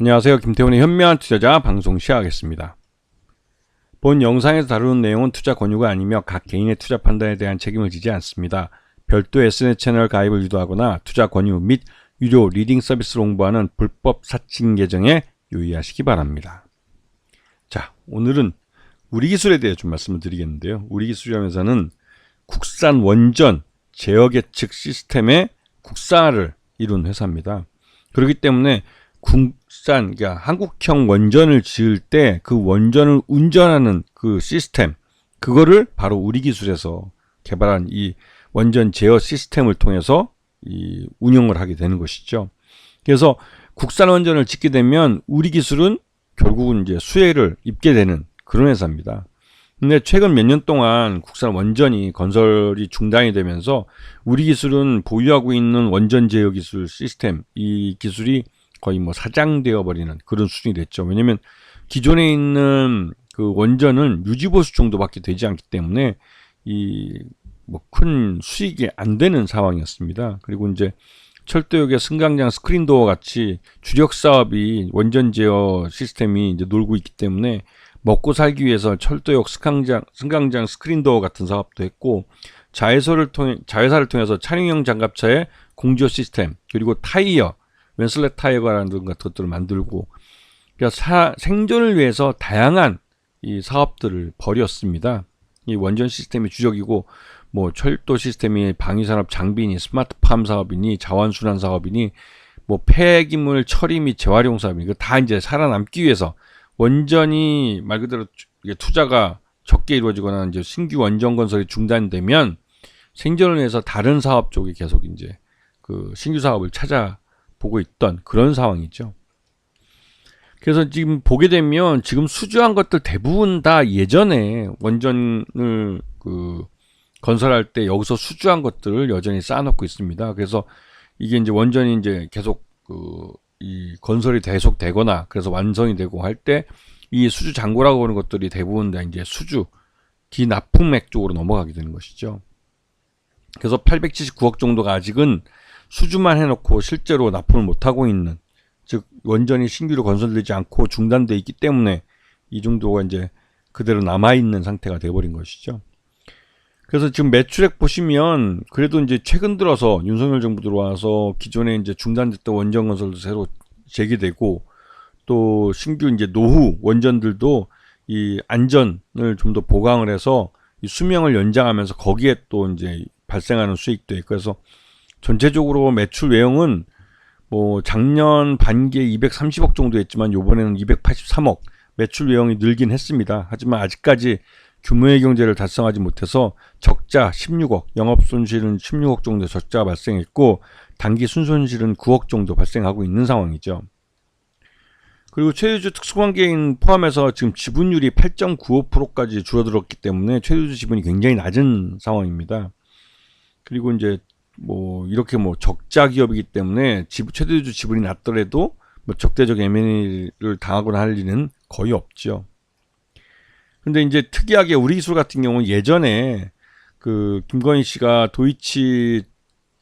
안녕하세요. 김태훈의 현명한 투자자 방송 시작하겠습니다. 본 영상에서 다루는 내용은 투자 권유가 아니며 각 개인의 투자 판단에 대한 책임을 지지 않습니다. 별도 SNS 채널 가입을 유도하거나 투자 권유 및 유료 리딩 서비스를 홍보하는 불법 사칭 계정에 유의하시기 바랍니다. 자, 오늘은 우리기술에 대해 좀 말씀을 드리겠는데요. 우리기술이라면서는 국산 원전 제어 계측 시스템의 국산화를 이룬 회사입니다. 그렇기 때문에 국산, 그러니까 한국형 원전을 지을 때 그 원전을 운전하는 그 시스템, 그거를 바로 우리기술에서 개발한 이 원전 제어 시스템을 통해서 이 운영을 하게 되는 것이죠. 그래서 국산 원전을 짓게 되면 우리기술은 결국은 이제 수혜를 입게 되는 그런 회사입니다. 근데 최근 몇 년 동안 국산 원전이 건설이 중단이 되면서 우리기술은 보유하고 있는 원전 제어 기술 시스템, 이 기술이 거의 뭐 사장되어 버리는 그런 수준이 됐죠. 왜냐면 기존에 있는 그 원전은 유지보수 정도밖에 되지 않기 때문에 이 뭐 큰 수익이 안 되는 상황이었습니다. 그리고 이제 철도역의 승강장 스크린도어 같이 주력 사업이 원전 제어 시스템이 이제 놀고 있기 때문에 먹고 살기 위해서 철도역 승강장 스크린도어 같은 사업도 했고, 자회사를 통해서 차량용 장갑차의 공조 시스템, 그리고 타이어, 웬슬렛 타이어라는 것들을 만들고, 그러니까 생존을 위해서 다양한 이 사업들을 벌였습니다. 이 원전 시스템이 주력이고, 뭐 철도 시스템이 방위산업 장비니 스마트팜 사업이니 자원순환 사업이니 뭐 폐기물 처리 및 재활용 사업이니 이거 다 이제 살아남기 위해서 원전이 말 그대로 투자가 적게 이루어지거나 이제 신규 원전 건설이 중단되면 생존을 위해서 다른 사업 쪽이 계속 이제 그 신규 사업을 찾아보고 있던 그런 상황이죠. 그래서 지금 보게 되면 지금 수주한 것들 대부분 다 예전에 원전을 건설할 때 여기서 수주한 것들을 여전히 쌓아놓고 있습니다. 그래서 이게 이제 원전이 이제 계속 이 건설이 계속되거나 그래서 완성이 되고 할 때 이 수주 잔고라고 하는 것들이 대부분 다 이제 수주 기납품액 쪽으로 넘어가게 되는 것이죠. 그래서 879억 정도가 아직은 수주만 해놓고 실제로 납품을 못하고 있는, 즉 원전이 신규로 건설되지 않고 중단돼 있기 때문에 이 정도가 이제 그대로 남아있는 상태가 돼버린 것이죠. 그래서 지금 매출액 보시면 그래도 이제 최근 들어서 윤석열 정부 들어와서 기존에 이제 중단됐던 원전 건설도 새로 재개되고, 또 신규 이제 노후 원전들도 이 안전을 좀 더 보강을 해서 이 수명을 연장하면서 거기에 또 이제 발생하는 수익도 있고, 그래서 전체적으로 매출 외형은 뭐 작년 반기에 230억 정도 했지만 요번에는 283억 매출 외형이 늘긴 했습니다. 하지만 아직까지 규모의 경제를 달성하지 못해서 적자 16억, 영업손실은 16억 정도 적자가 발생했고 단기 순손실은 9억 정도 발생하고 있는 상황이죠. 그리고 최대주 특수관계인 포함해서 지금 지분율이 8.95%까지 줄어들었기 때문에 최대주 지분이 굉장히 낮은 상황입니다. 그리고 이제 뭐 이렇게 뭐 적자 기업이기 때문에 최대주 지분이 낮더라도 뭐 적대적 M&A를 당하거나 할 일은 거의 없죠. 근데 이제 특이하게 우리기술 같은 경우는 예전에 그 김건희 씨가 도이치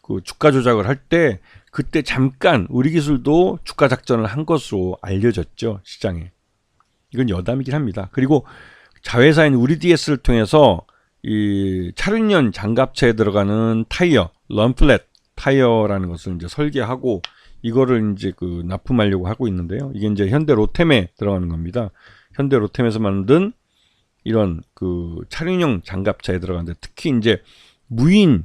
그 주가 조작을 할 때 그때 잠깐 우리기술도 주가 작전을 한 것으로 알려졌죠, 시장에. 이건 여담이긴 합니다. 그리고 자회사인 우리DS를 통해서 이 차륜용 장갑차에 들어가는 타이어, 런플렛 타이어라는 것을 이제 설계하고 이거를 이제 납품하려고 하고 있는데요. 이게 이제 현대 로템에 들어가는 겁니다. 현대 로템에서 만든 이런 차륜용 장갑차에 들어가는데, 특히 이제 무인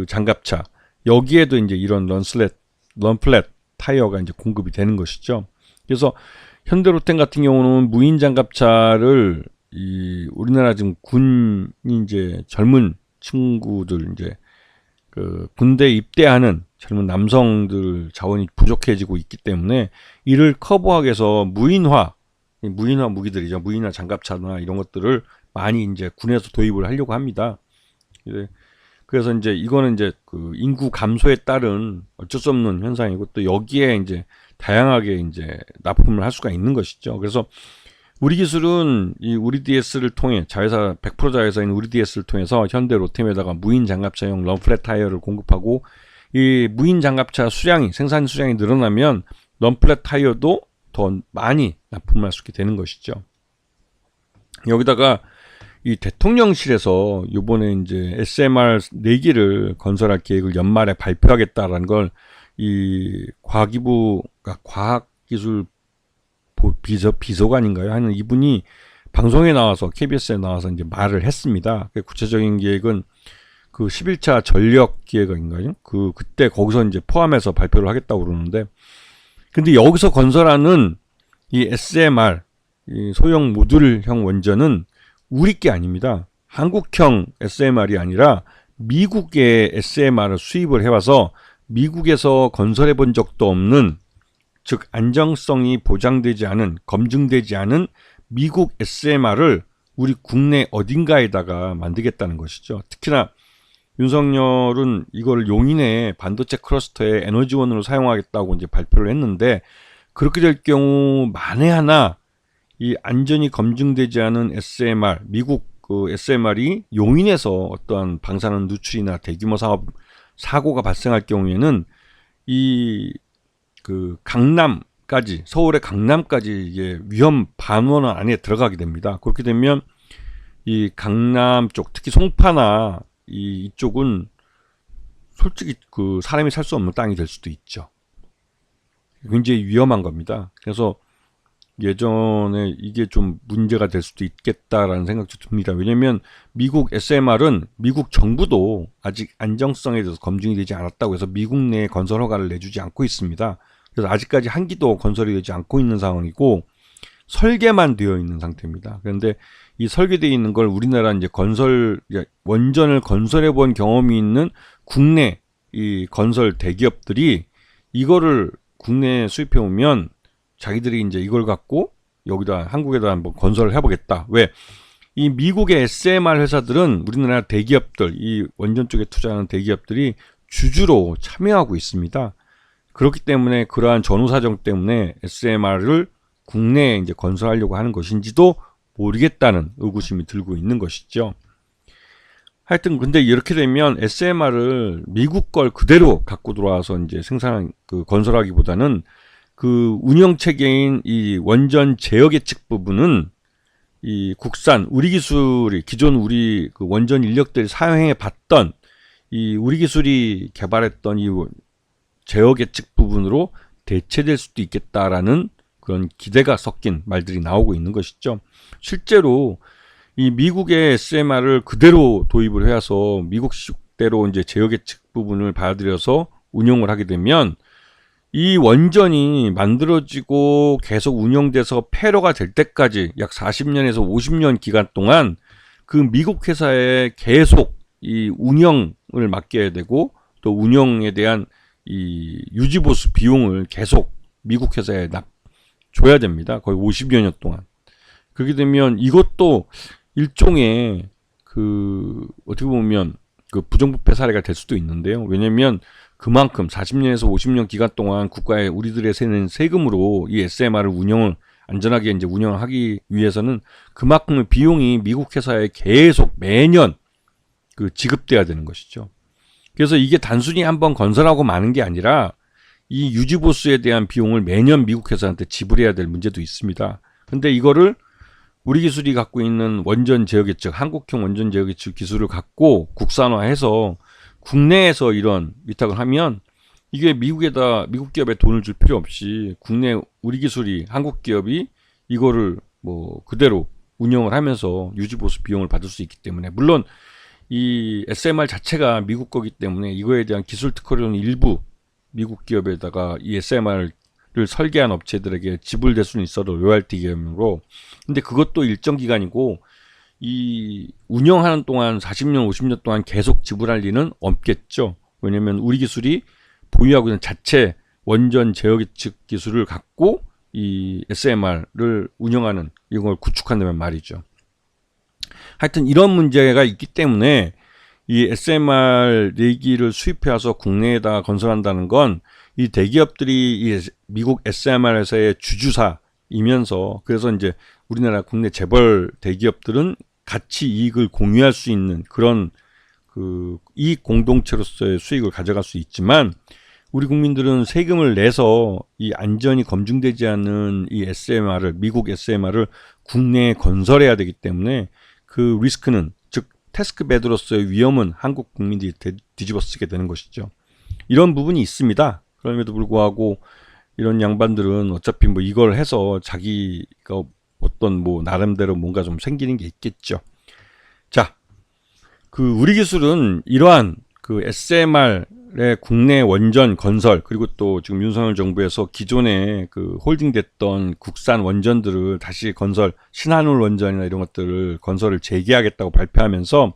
장갑차, 여기에도 이제 이런 런플렛 타이어가 이제 공급이 되는 것이죠. 그래서 현대로템 같은 경우는 무인 장갑차를 우리나라 지금 군이 이제 젊은 친구들 이제 군대 입대하는 젊은 남성들 자원이 부족해지고 있기 때문에 이를 커버하기 위해서 무인화 무기들이죠. 무인화 장갑차나 이런 것들을 많이 이제 군에서 도입을 하려고 합니다. 그래서 이제 이거는 이제 인구 감소에 따른 어쩔 수 없는 현상이고, 또 여기에 이제 다양하게 이제 납품을 할 수가 있는 것이죠. 그래서 우리기술은 이 우리DS를 통해 100% 자회사인 우리DS를 통해서 현대 로템에다가 무인 장갑차용 런플렛 타이어를 공급하고, 이 무인 장갑차 생산 수량이 늘어나면 런플렛 타이어도 더 많이 납품할 수 있게 되는 것이죠. 여기다가 이 대통령실에서 이번에 이제 SMR 4기를 건설할 계획을 연말에 발표하겠다라는 걸 이 과기부가 과학기술 비서관인가요? 하는 이분이 방송에 나와서 KBS에 나와서 이제 말을 했습니다. 구체적인 계획은 그 11차 전력 기획인가요? 그때 거기서 이제 포함해서 발표를 하겠다고 그러는데, 근데 여기서 건설하는 이 SMR, 이 소형 모듈형 원전은 우리 게 아닙니다. 한국형 SMR이 아니라 미국의 SMR을 수입을 해와서 미국에서 건설해 본 적도 없는, 즉 안정성이 보장되지 않은, 검증되지 않은 미국 SMR을 우리 국내 어딘가에다가 만들겠다는 것이죠. 특히나 윤석열은 이걸 용인의 반도체 클러스터의 에너지원으로 사용하겠다고 이제 발표를 했는데, 그렇게 될 경우 만에 하나 이 안전이 검증되지 않은 SMR, 미국 그 SMR이 용인에서 어떠한 방사능 누출이나 대규모 사고가 발생할 경우에는 이 그 강남까지, 서울의 강남까지 이게 위험 반원 안에 들어가게 됩니다. 그렇게 되면 이 강남 쪽, 특히 송파나 이쪽은 솔직히 그 사람이 살 수 없는 땅이 될 수도 있죠. 굉장히 위험한 겁니다. 그래서 예전에 이게 좀 문제가 될 수도 있겠다라는 생각도 듭니다. 왜냐하면 미국 SMR은 미국 정부도 아직 안정성에 대해서 검증이 되지 않았다고 해서 미국 내에 건설 허가를 내주지 않고 있습니다. 그래서 아직까지 한 기도 건설이 되지 않고 있는 상황이고 설계만 되어 있는 상태입니다. 그런데 이 설계되어 있는 걸 우리나라 이제 원전을 건설해 본 경험이 있는 국내 이 건설 대기업들이 이거를 국내에 수입해 오면 자기들이 이제 이걸 갖고 여기다 한국에다 한번 건설을 해보겠다. 왜? 이 미국의 SMR 회사들은 우리나라 대기업들, 이 원전 쪽에 투자하는 대기업들이 주주로 참여하고 있습니다. 그렇기 때문에 그러한 전후 사정 때문에 SMR을 국내에 이제 건설하려고 하는 것인지도 모르겠다는 의구심이 들고 있는 것이죠. 하여튼 근데 이렇게 되면 SMR을 미국 걸 그대로 갖고 들어와서 이제 건설하기보다는 그 운영 체계인 이 원전 제어 계측 부분은 이 국산 우리 기술이 기존 우리 그 원전 인력들이 사용해 봤던 이 우리 기술이 개발했던 이 제어 계측 부분으로 대체될 수도 있겠다라는 그런 기대가 섞인 말들이 나오고 있는 것이죠. 실제로 이 미국의 SMR을 그대로 도입을 해서 미국식대로 이제 제어 계측 부분을 받아들여서 운영을 하게 되면 이 원전이 만들어지고 계속 운영돼서 폐로가 될 때까지 약 40년에서 50년 기간 동안 그 미국 회사에 계속 이 운영을 맡겨야 되고 또 운영에 대한 이 유지보수 비용을 계속 미국 회사에 줘야 됩니다. 거의 50여 년 동안. 그렇게 되면 이것도 일종의 그 어떻게 보면 그 부정부패 사례가 될 수도 있는데요. 왜냐하면 그만큼 40년에서 50년 기간 동안 국가에 우리들의 세는 세금으로 이 SMR을 안전하게 이제 운영을 하기 위해서는 그만큼의 비용이 미국 회사에 계속 매년 그 지급돼야 되는 것이죠. 그래서 이게 단순히 한번 건설하고 마는 게 아니라 이 유지보수에 대한 비용을 매년 미국 회사한테 지불해야 될 문제도 있습니다. 근데 이거를 우리 기술이 갖고 있는 원전 제어 계측, 한국형 원전 제어 계측 기술을 갖고 국산화해서 국내에서 이런 위탁을 하면 이게 미국 기업에 돈을 줄 필요 없이 국내 우리 기술이 한국 기업이 이거를 뭐 그대로 운영을 하면서 유지보수 비용을 받을 수 있기 때문에, 물론 이 SMR 자체가 미국 거기 때문에 이거에 대한 기술 특허료는 일부 미국 기업에다가 이 SMR을 설계한 업체들에게 지불될 수는 있어도 로열티 개념으로. 근데 그것도 일정 기간이고 이 운영하는 동안 40년, 50년 동안 계속 지불할 리는 없겠죠. 왜냐하면 우리 기술이 보유하고 있는 자체 원전 제어 계측 기술을 갖고 이 SMR을 운영하는 이걸 구축한다면 말이죠. 하여튼 이런 문제가 있기 때문에 이 SMR 4기를 수입해와서 국내에다 건설한다는 건 이 대기업들이 이 미국 SMR 회사의 주주사이면서, 그래서 이제 우리나라 국내 재벌 대기업들은 같이 이익을 공유할 수 있는 그런 그 이익 공동체로서의 수익을 가져갈 수 있지만, 우리 국민들은 세금을 내서 이 안전이 검증되지 않는 이 SMR을, 미국 SMR을 국내에 건설해야 되기 때문에 그 리스크는, 즉 테스크베드로서의 위험은 한국 국민들이 뒤집어 쓰게 되는 것이죠. 이런 부분이 있습니다. 그럼에도 불구하고 이런 양반들은 어차피 뭐 이걸 해서 자기가 어떤 뭐 나름대로 뭔가 좀 생기는 게 있겠죠. 자, 그 우리 기술은 이러한 그 SMR의 국내 원전 건설, 그리고 또 지금 윤석열 정부에서 기존에 그 홀딩됐던 국산 원전들을 다시 건설, 신한울 원전이나 이런 것들을 건설을 재개하겠다고 발표하면서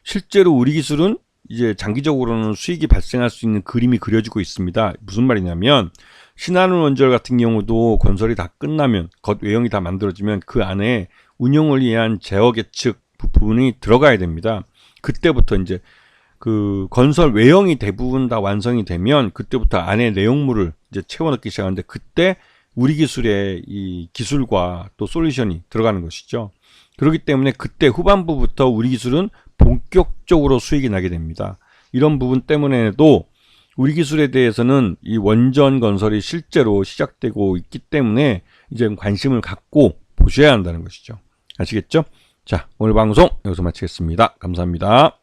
실제로 우리 기술은 이제 장기적으로는 수익이 발생할 수 있는 그림이 그려지고 있습니다. 무슨 말이냐면 신한울 원전 같은 경우도 건설이 다 끝나면, 겉 외형이 다 만들어지면 그 안에 운영을 위한 제어 계측 부분이 들어가야 됩니다. 그때부터 이제 그 건설 외형이 대부분 다 완성이 되면 그때부터 안에 내용물을 이제 채워 넣기 시작하는데, 그때 우리 기술의 이 기술과 또 솔루션이 들어가는 것이죠. 그렇기 때문에 그때 후반부부터 우리 기술은 본격적으로 수익이 나게 됩니다. 이런 부분 때문에도 우리 기술에 대해서는 이 원전 건설이 실제로 시작되고 있기 때문에 이제 관심을 갖고 보셔야 한다는 것이죠. 아시겠죠? 자, 오늘 방송 여기서 마치겠습니다. 감사합니다.